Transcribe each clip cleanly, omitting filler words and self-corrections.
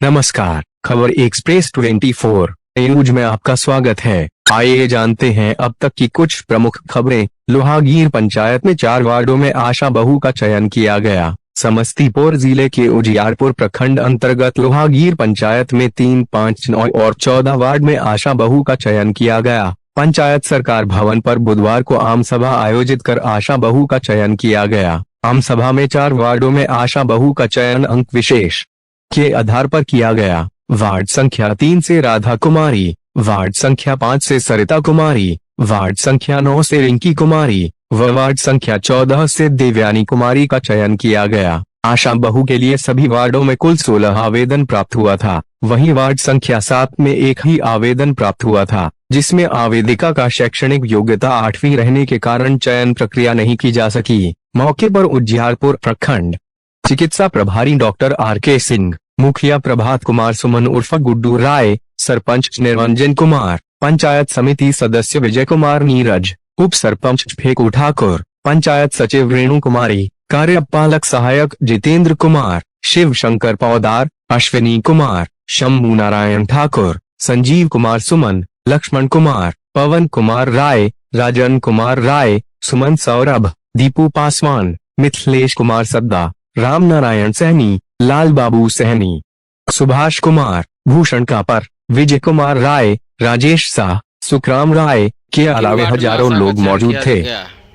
नमस्कार, खबर express 24 news में आपका स्वागत है। आइए जानते हैं अब तक की कुछ प्रमुख खबरें। लोहागीर पंचायत में 4 वार्डों में आशा बहू का चयन किया गया। समस्तीपुर जिले के उजियारपुर प्रखंड अंतर्गत लोहागीर पंचायत में 3, 5, 9 और 14 वार्ड में आशा बहू का चयन किया गया। पंचायत सरकार भवन पर बुधवार को आम सभा आयोजित कर आशा बहू का चयन किया गया। आम सभा में 4 वार्डों में आशा बहू का चयन अंक विशेष के आधार पर किया गया। वार्ड संख्या 3 से राधा कुमारी, वार्ड संख्या 5 से सरिता कुमारी, वार्ड संख्या 9 से रिंकी कुमारी व वार्ड संख्या 14 से देवयानी कुमारी का चयन किया गया। आशा बहू के लिए सभी वार्डों में कुल 16 आवेदन प्राप्त हुआ था। वहीं वार्ड संख्या 7 में एक ही आवेदन प्राप्त हुआ था, जिसमें आवेदिका का शैक्षणिक योग्यता 8वीं रहने के कारण चयन प्रक्रिया नहीं की जा सकी। मौके पर उजियारपुर प्रखंड चिकित्सा प्रभारी डॉक्टर आर.के. सिंह, मुखिया प्रभात कुमार सुमन उर्फ गुड्डू राय, सरपंच निरंजन कुमार, पंचायत समिति सदस्य विजय कुमार नीरज, उप सरपंच फेकू ठाकुर, पंचायत सचिव रेणु कुमारी, कार्यपालक सहायक जितेंद्र कुमार, शिव शंकर पौदार, अश्विनी कुमार, शंभू नारायण ठाकुर, संजीव कुमार सुमन, लक्ष्मण कुमार, पवन कुमार राय, राजन कुमार राय, सुमन सौरभ, दीपू पासवान, मिथिलेश कुमार सद्दा, राम नारायण सहनी, लाल बाबू सहनी, सुभाष कुमार, भूषण कापर, विजय कुमार राय, राजेश शाह, सुखराम राय के अलावा हजारों लोग मौजूद थे।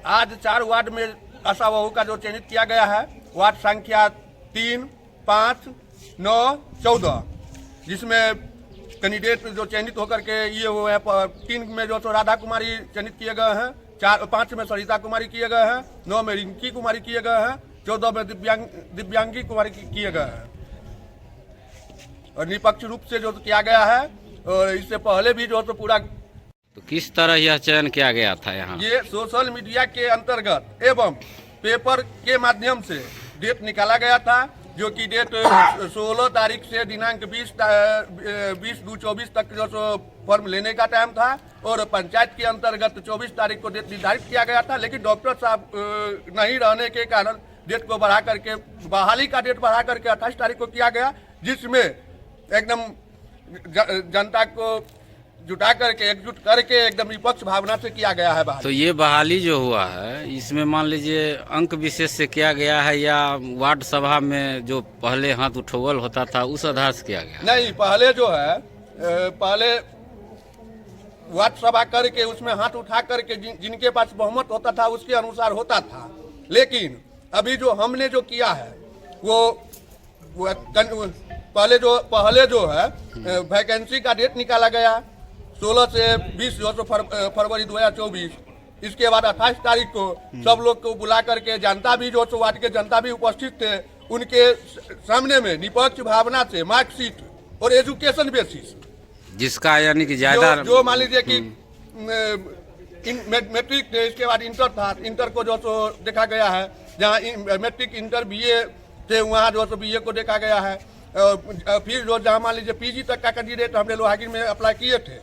आज 4 वार्ड में आशा बहू का जो चयनित किया गया है, वार्ड संख्या 3, 5, 9, 14, जिसमें कैंडिडेट जो चयनित होकर के ये वो है 3 में जो तो राधा कुमारी चयनित किए गए हैं, 5 में सरिता कुमारी किए गए हैं, 9 में रिंकी कुमारी किए गए हैं, 14 में दिव्यांगी कुमारी किए गए हैं और निष्पक्ष रूप से जो किया गया है। और इससे पहले भी जो तो पूरा तो किस तरह यह चयन किया गया था यहाँ? ये सोशल मीडिया के अंतर्गत एवं पेपर के माध्यम से डेट निकाला गया था, जो कि डेट 16 तारीख से दिनांक 20/2/24 तक जो सो फॉर्म लेने का टाइम था और पंचायत के अंतर्गत 24 तारीख को डेट निर्धारित किया गया था। लेकिन डॉक्टर साहब नहीं रहने के कारण डेट को बढ़ा करके बहाली का डेट बढ़ा करके 28 तारीख को किया गया, जिसमें एकदम जनता को जुटा करके एकजुट करके एकदम विपक्ष भावना से किया गया है बहाली। तो ये बहाली जो हुआ है, इसमें मान लीजिए अंक विशेष से किया गया है या वार्ड सभा में जो पहले हाथ उठौल होता था उस आधार से किया गया? नहीं, पहले जो है पहले वार्ड सभा करके उसमें हाथ उठा करके जिनके पास बहुमत होता था उसके अनुसार होता था। लेकिन अभी जो हमने जो किया है वो पहले जो है वैकेंसी का डेट निकाला गया 16 से 20 फरवरी 2024। इसके बाद 28 तारीख को सब लोग को बुला करके जनता भी जो वार्ड के जनता भी उपस्थित थे, उनके सामने में निष्पक्ष भावना से मार्कशीट और एजुकेशन बेसिस जिसका यानी कि ज्यादा जो मान लीजिए कि मैट्रिक थे, इसके बाद इंटर था, इंटर को जो तो देखा गया है, जहाँ मैट्रिक इंटर बीए थे वहाँ जो तो बीए को देखा गया है। फिर जो जहाँ मान लीजिए पीजी तक का कैंडिडेट हमने लोहागीर में अप्लाई किए थे,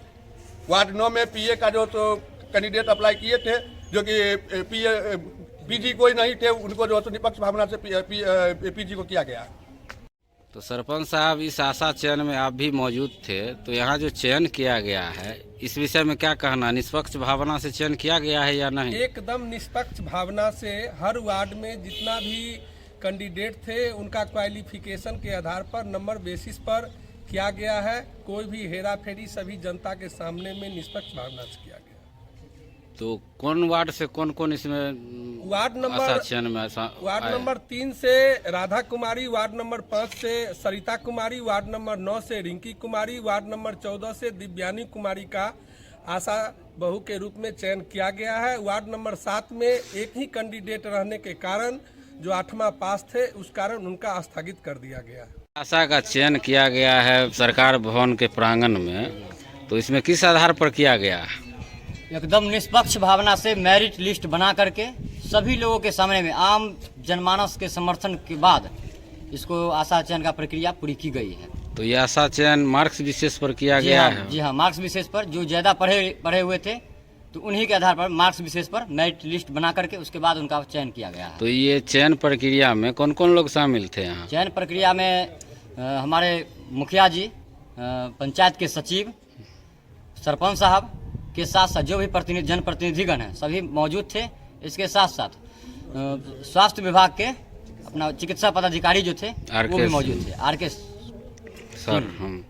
वार्ड 9 में पीए का जो तो कैंडिडेट अप्लाई किए थे, जो कि पीजी कोई नहीं थे, उनको जो तो निष्पक्ष भावना से पीजी को किया गया। तो सरपंच साहब, इस आशा चयन में आप भी मौजूद थे, तो यहाँ जो चयन किया गया है इस विषय में क्या कहना? निष्पक्ष भावना से चयन किया गया है या नहीं? एकदम निष्पक्ष भावना से हर वार्ड में जितना भी कैंडिडेट थे उनका क्वालिफिकेशन के आधार पर नंबर बेसिस पर किया गया है। कोई भी हेरा फेरी सभी जनता के सामने में निष्पक्ष भावना से किया गया। तो कौन वार्ड से कौन कौन इसमें वार्ड नंबर 3 से राधा कुमारी, वार्ड नंबर 5 से सरिता कुमारी, वार्ड नंबर 9 से रिंकी कुमारी, वार्ड नंबर 14 से दिव्यानी कुमारी का आशा बहू के रूप में चयन किया गया है। वार्ड नंबर 7 में एक ही कैंडिडेट रहने के कारण जो 8वां पास थे उस कारण उनका स्थगित कर दिया गया। आशा का चयन किया गया है सरकार भवन के प्रांगण में, तो इसमें किस आधार पर किया गया? एकदम निष्पक्ष भावना से मेरिट लिस्ट बना करके सभी लोगों के सामने में आम जनमानस के समर्थन के बाद इसको आशा चयन का प्रक्रिया पूरी की गई है। तो ये आशा चयन मार्क्स विशेष पर किया गया है? जी हाँ, मार्क्स विशेष पर जो ज़्यादा पढ़े हुए थे तो उन्हीं के आधार पर मार्क्स विशेष पर मेरिट लिस्ट बना करके उसके बाद उनका चयन किया गया है। तो ये चयन प्रक्रिया में कौन कौन लोग शामिल थे यहाँ? चयन प्रक्रिया में हमारे मुखिया जी, पंचायत के सचिव, सरपंच साहब के साथ साथ जो भी प्रतिनिधि जनप्रतिनिधिगण हैं सभी मौजूद थे। इसके साथ साथ स्वास्थ्य विभाग के अपना चिकित्सा पदाधिकारी जो थे वो भी मौजूद थे। आर के सर हम